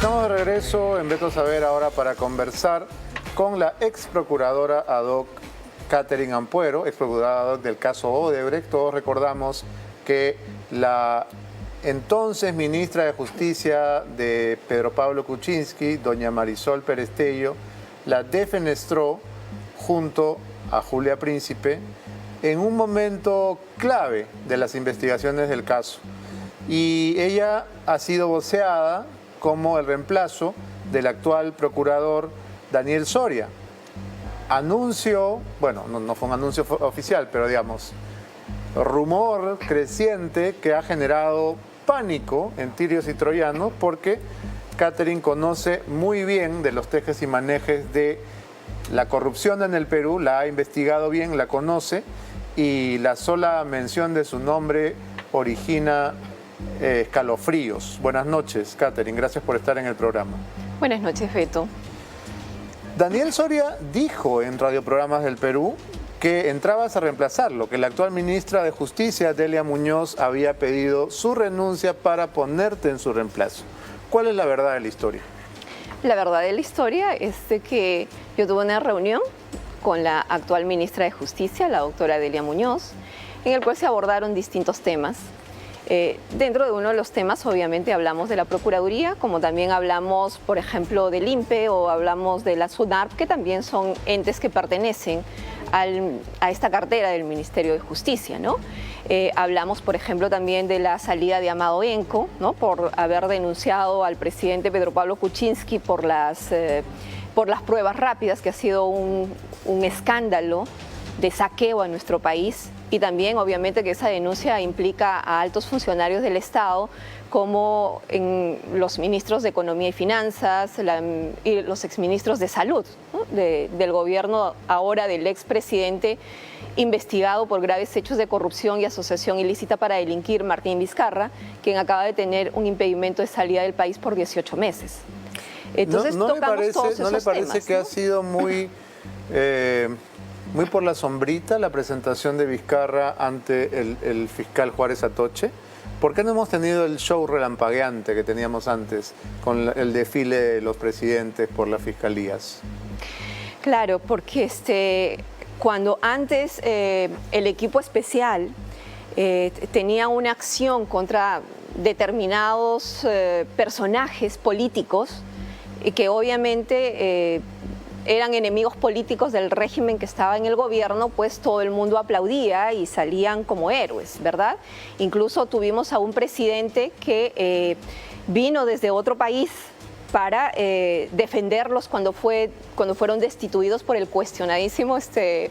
Estamos de regreso en Veto Saber ahora para conversar con la ex procuradora ad hoc Katherine Ampuero, ex procuradora ad hoc del caso Odebrecht. Todos recordamos que la entonces ministra de Justicia de Pedro Pablo Kuczynski, doña Marisol Perestello, la defenestró junto a Julia Príncipe en un momento clave de las investigaciones del caso. Y ella ha sido voceada como el reemplazo del actual procurador Daniel Soria. Anuncio, bueno, no fue un anuncio oficial, pero digamos, rumor creciente que ha generado pánico en tirios y troyanos porque Katherine conoce muy bien de los tejes y manejes de la corrupción en el Perú, la ha investigado bien, la conoce y la sola mención de su nombre origina escalofríos. Buenas noches, Katherine, gracias por estar en el programa. Buenas noches, Beto. Daniel Soria dijo en radioprogramas del Perú que entrabas a reemplazarlo, que la actual ministra de Justicia, Delia Muñoz, había pedido su renuncia para ponerte en su reemplazo. ¿Cuál es la verdad de la historia? La verdad de la historia es de que yo tuve una reunión con la actual ministra de Justicia, la doctora Delia Muñoz, en el cual se abordaron distintos temas. Dentro de uno de los temas, obviamente, hablamos de la Procuraduría, como también hablamos, por ejemplo, del INPE o hablamos de la SUNARP, que también son entes que pertenecen a esta cartera del Ministerio de Justicia, ¿no? Hablamos, por ejemplo, también de la salida de Amado Enco, ¿no? Por haber denunciado al presidente Pedro Pablo Kuczynski por las pruebas rápidas, que ha sido un escándalo de saqueo a nuestro país. Y también, obviamente, que esa denuncia implica a altos funcionarios del Estado, como en los ministros de Economía y Finanzas y los exministros de Salud, ¿no? Del gobierno ahora del expresidente investigado por graves hechos de corrupción y asociación ilícita para delinquir, Martín Vizcarra, quien acaba de tener un impedimento de salida del país por 18 meses. Entonces, ¿No le parece temas, que ha sido muy por la sombrita la presentación de Vizcarra ante el fiscal Juárez Atoche? ¿Por qué no hemos tenido el show relampagueante que teníamos antes con el desfile de los presidentes por las fiscalías? Claro, porque cuando antes el equipo especial tenía una acción contra determinados personajes políticos que obviamente eran enemigos políticos del régimen que estaba en el gobierno, pues todo el mundo aplaudía y salían como héroes, ¿verdad? Incluso tuvimos a un presidente que vino desde otro país para defenderlos cuando fueron destituidos por el cuestionadísimo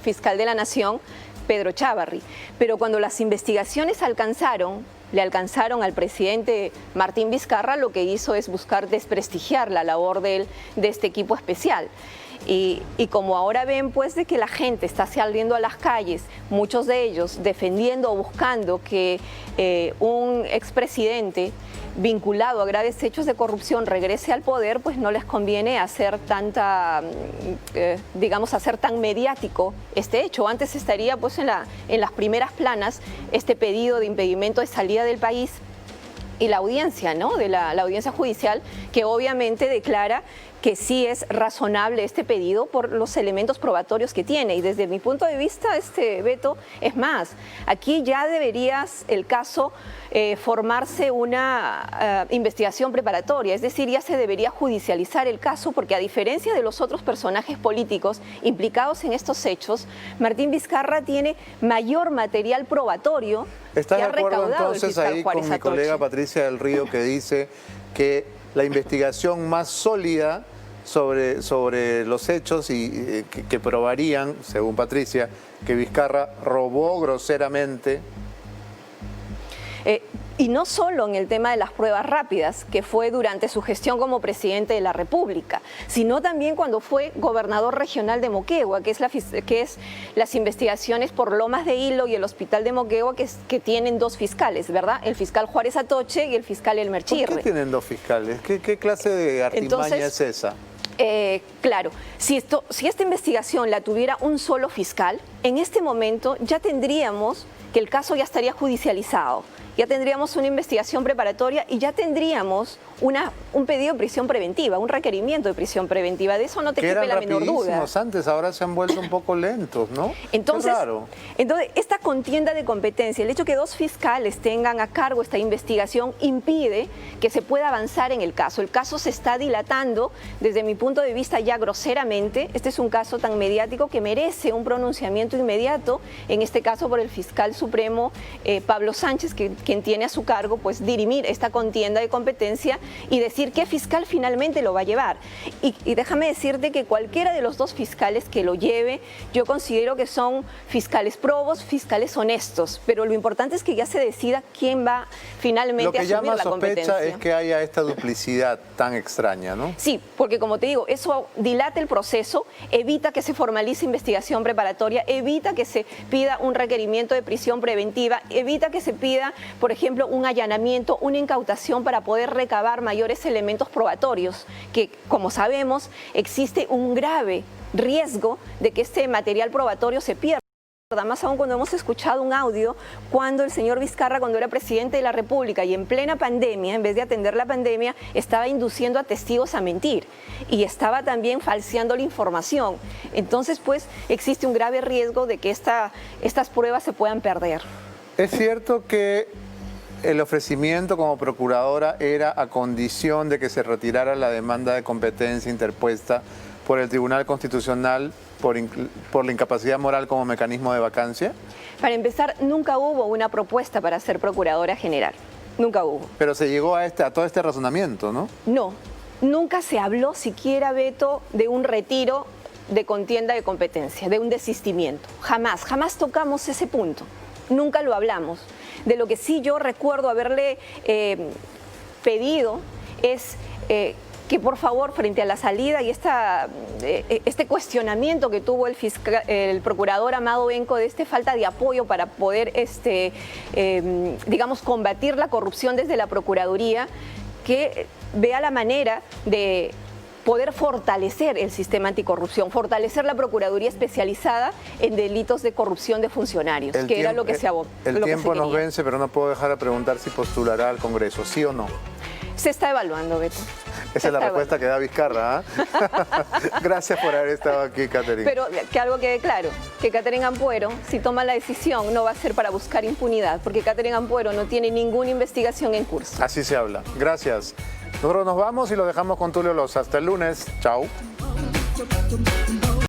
fiscal de la Nación, Pedro Chávarri. Pero cuando las investigaciones le alcanzaron al presidente Martín Vizcarra, lo que hizo es buscar desprestigiar la labor de este equipo especial. Y como ahora ven, pues, de que la gente está saliendo a las calles, muchos de ellos defendiendo o buscando que un expresidente vinculado a graves hechos de corrupción regrese al poder, pues no les conviene hacer hacer tan mediático este hecho. Antes estaría, pues, en las primeras planas este pedido de impedimento de salida del país y la audiencia, ¿no? De la audiencia judicial, que obviamente declara que sí es razonable este pedido por los elementos probatorios que tiene. Y desde mi punto de vista, Beto, es más, aquí ya deberías el caso formarse una investigación preparatoria, es decir, ya se debería judicializar el caso, porque a diferencia de los otros personajes políticos implicados en estos hechos, Martín Vizcarra tiene mayor material probatorio que ha recaudado el fiscal Juárez Atoche. ¿Estás de acuerdo entonces ahí con mi colega Patricia del Río, que dice que la investigación más sólida sobre los hechos y que probarían, según Patricia, que Vizcarra robó groseramente? Y no solo en el tema de las pruebas rápidas, que fue durante su gestión como presidente de la República, sino también cuando fue gobernador regional de Moquegua, que es las investigaciones por Lomas de Hilo y el Hospital de Moquegua, que tienen dos fiscales, ¿verdad? El fiscal Juárez Atoche y el fiscal Elmer Chirre. ¿Por qué tienen dos fiscales? ¿Qué clase de artimaña es esa? Claro, si esta investigación la tuviera un solo fiscal, en este momento ya tendríamos que el caso ya estaría judicializado ya tendríamos una investigación preparatoria y ya tendríamos un pedido de prisión preventiva, un requerimiento de prisión preventiva. De eso no te quepa la menor duda. Antes, ahora se han vuelto un poco lentos, ¿no? Entonces, qué raro. Entonces, esta contienda de competencia, el hecho que 2 fiscales tengan a cargo esta investigación impide que se pueda avanzar en el caso. El caso se está dilatando, desde mi punto de vista ya groseramente. Este es un caso tan mediático que merece un pronunciamiento inmediato, en este caso por el fiscal supremo Pablo Sánchez, quien tiene a su cargo pues dirimir esta contienda de competencia y decir qué fiscal finalmente lo va a llevar. Y déjame decirte que cualquiera de los 2 fiscales que lo lleve, yo considero que son fiscales probos, fiscales honestos, pero lo importante es que ya se decida quién va finalmente a asumir la competencia. Lo que llama sospecha es que haya esta duplicidad tan extraña, ¿no? Sí, porque como te digo, eso dilata el proceso, evita que se formalice investigación preparatoria, evita que se pida un requerimiento de prisión preventiva, evita que se pida, por ejemplo, un allanamiento, una incautación para poder recabar mayores elementos probatorios, que como sabemos existe un grave riesgo de que este material probatorio se pierda. Más aún cuando hemos escuchado un audio cuando el señor Vizcarra, cuando era presidente de la República y en plena pandemia, en vez de atender la pandemia, estaba induciendo a testigos a mentir y estaba también falseando la información. Entonces, pues, existe un grave riesgo de que estas pruebas se puedan perder. Es cierto que el ofrecimiento como procuradora era a condición de que se retirara la demanda de competencia interpuesta por el Tribunal Constitucional por la incapacidad moral como mecanismo de vacancia. Para empezar, nunca hubo una propuesta para ser procuradora general. Nunca hubo. Pero se llegó a todo este razonamiento, ¿no? No, nunca se habló siquiera, Beto, de un retiro de contienda de competencia, de un desistimiento. Jamás tocamos ese punto. Nunca lo hablamos. De lo que sí yo recuerdo haberle pedido es que por favor, frente a la salida y este cuestionamiento que tuvo el procurador Amado Benco de falta de apoyo para poder, digamos, combatir la corrupción desde la Procuraduría, que vea la manera de poder fortalecer el sistema anticorrupción, fortalecer la Procuraduría especializada en delitos de corrupción de funcionarios, que era lo que se abogó. El tiempo nos vence, pero no puedo dejar de preguntar si postulará al Congreso, ¿sí o no? Se está evaluando, Beto. Esa es la respuesta que da Vizcarra, ¿eh? Gracias por haber estado aquí, Catherine. Pero que algo quede claro, que Catherine Ampuero, si toma la decisión, no va a ser para buscar impunidad, porque Catherine Ampuero no tiene ninguna investigación en curso. Así se habla. Gracias. Nosotros nos vamos y lo dejamos con Tulio Loza. Hasta el lunes. Chao.